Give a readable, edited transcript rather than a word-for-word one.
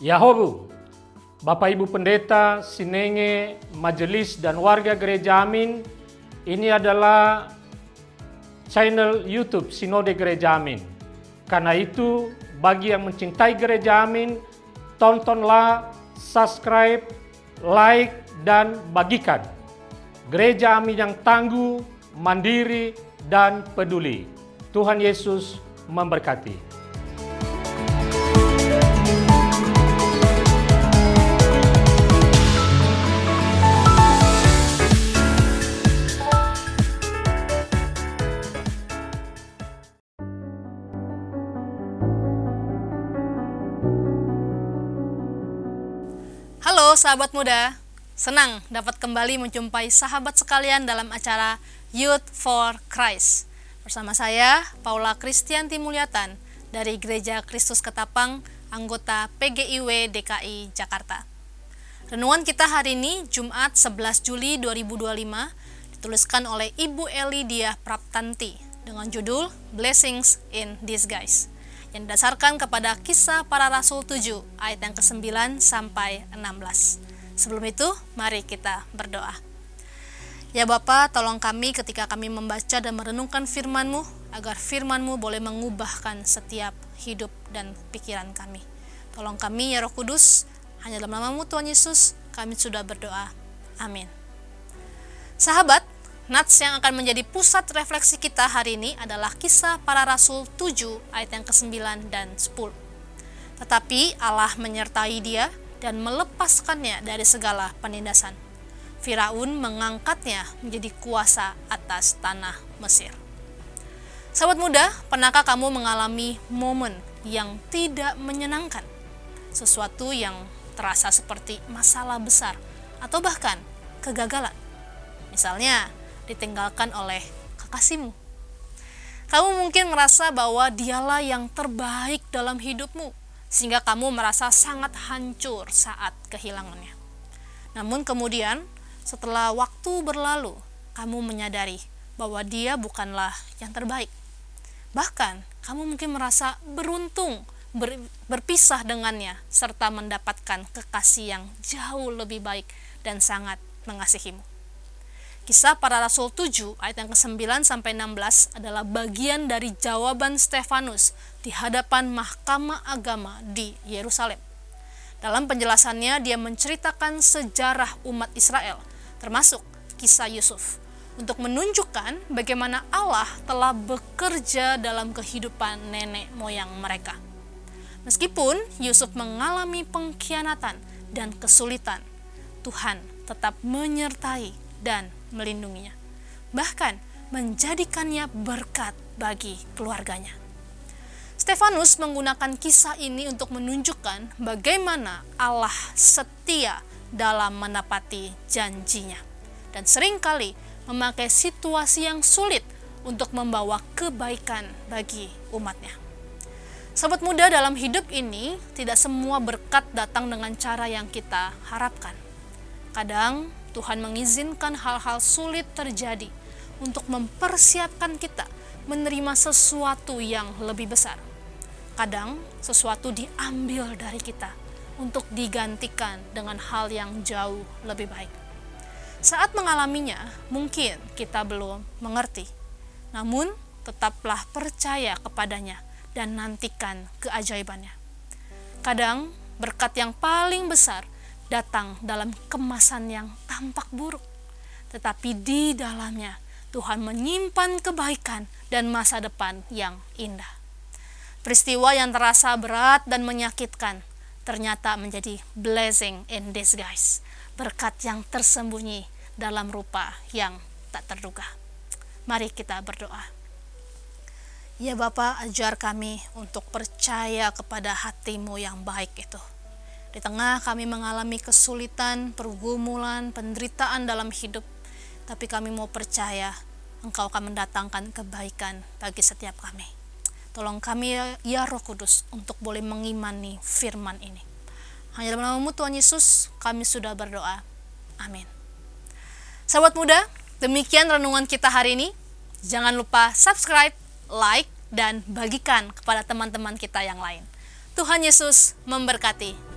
Yahobu, Bapak Ibu Pendeta, Sinenge, Majelis dan warga Gereja Amin, ini adalah channel YouTube Sinode Gereja Amin. Karena itu, bagi yang mencintai Gereja Amin, tontonlah, subscribe, like, dan bagikan. Gereja Amin yang tangguh, mandiri, dan peduli. Tuhan Yesus memberkati. Halo sahabat muda, senang dapat kembali menjumpai sahabat sekalian dalam acara Youth for Christ. Bersama saya, Paula Kristianti Mulyatan dari Gereja Kristus Ketapang, anggota PGIW DKI Jakarta. Renungan kita hari ini, Jumat 11 Juli 2025, dituliskan oleh Ibu Eli Diah Praptanti dengan judul Blessings in Disguise, yang didasarkan kepada Kisah Para Rasul 7 ayat yang ke-9 sampai 16. Sebelum itu, mari kita berdoa. Ya Bapa, tolong kami ketika kami membaca dan merenungkan firman-Mu, agar firman-Mu boleh mengubahkan setiap hidup dan pikiran kami. Tolong kami ya Roh Kudus, hanya dalam nama-Mu Tuhan Yesus, kami sudah berdoa. Amin. Sahabat, nats yang akan menjadi pusat refleksi kita hari ini adalah Kisah Para Rasul 7 ayat yang ke-9 dan 10. Tetapi Allah menyertai dia dan melepaskannya dari segala penindasan. Firaun mengangkatnya menjadi kuasa atas tanah Mesir. Sahabat muda, pernahkah kamu mengalami momen yang tidak menyenangkan? Sesuatu yang terasa seperti masalah besar atau bahkan kegagalan. Misalnya, ditinggalkan oleh kekasihmu. Kamu mungkin merasa bahwa dialah yang terbaik dalam hidupmu, sehingga kamu merasa sangat hancur saat kehilangannya. Namun kemudian, setelah waktu berlalu, kamu menyadari bahwa dia bukanlah yang terbaik. Bahkan, kamu mungkin merasa beruntung berpisah dengannya, serta mendapatkan kekasih yang jauh lebih baik dan sangat mengasihimu. Kisah Para Rasul 7 ayat yang ke-9 sampai 16 adalah bagian dari jawaban Stefanus di hadapan Mahkamah Agama di Yerusalem. Dalam penjelasannya, dia menceritakan sejarah umat Israel, termasuk kisah Yusuf, untuk menunjukkan bagaimana Allah telah bekerja dalam kehidupan nenek moyang mereka. Meskipun Yusuf mengalami pengkhianatan dan kesulitan, Tuhan tetap menyertai dan melindunginya, bahkan menjadikannya berkat bagi keluarganya. Stefanus menggunakan kisah ini untuk menunjukkan bagaimana Allah setia dalam menepati janjinya, dan seringkali memakai situasi yang sulit untuk membawa kebaikan bagi umatnya. Sahabat muda, dalam hidup ini tidak semua berkat datang dengan cara yang kita harapkan. Kadang Tuhan mengizinkan hal-hal sulit terjadi untuk mempersiapkan kita menerima sesuatu yang lebih besar. Kadang sesuatu diambil dari kita untuk digantikan dengan hal yang jauh lebih baik. Saat mengalaminya, mungkin kita belum mengerti. Namun, tetaplah percaya kepadanya dan nantikan keajaibannya. Kadang, berkat yang paling besar datang dalam kemasan yang tampak buruk, tetapi di dalamnya Tuhan menyimpan kebaikan dan masa depan yang indah. Peristiwa yang terasa berat dan menyakitkan ternyata menjadi blessing in disguise, berkat yang tersembunyi dalam rupa yang tak terduga. Mari kita berdoa. Ya Bapa, ajar kami untuk percaya kepada hati-Mu yang baik itu. Di tengah kami mengalami kesulitan, pergumulan, penderitaan dalam hidup, tapi kami mau percaya Engkau akan mendatangkan kebaikan bagi setiap kami. Tolong kami ya Roh Kudus untuk boleh mengimani firman ini. Hanya dalam nama-Mu Tuhan Yesus kami sudah berdoa. Amin. Sahabat muda, demikian renungan kita hari ini. Jangan lupa subscribe, like, dan bagikan kepada teman-teman kita yang lain. Tuhan Yesus memberkati.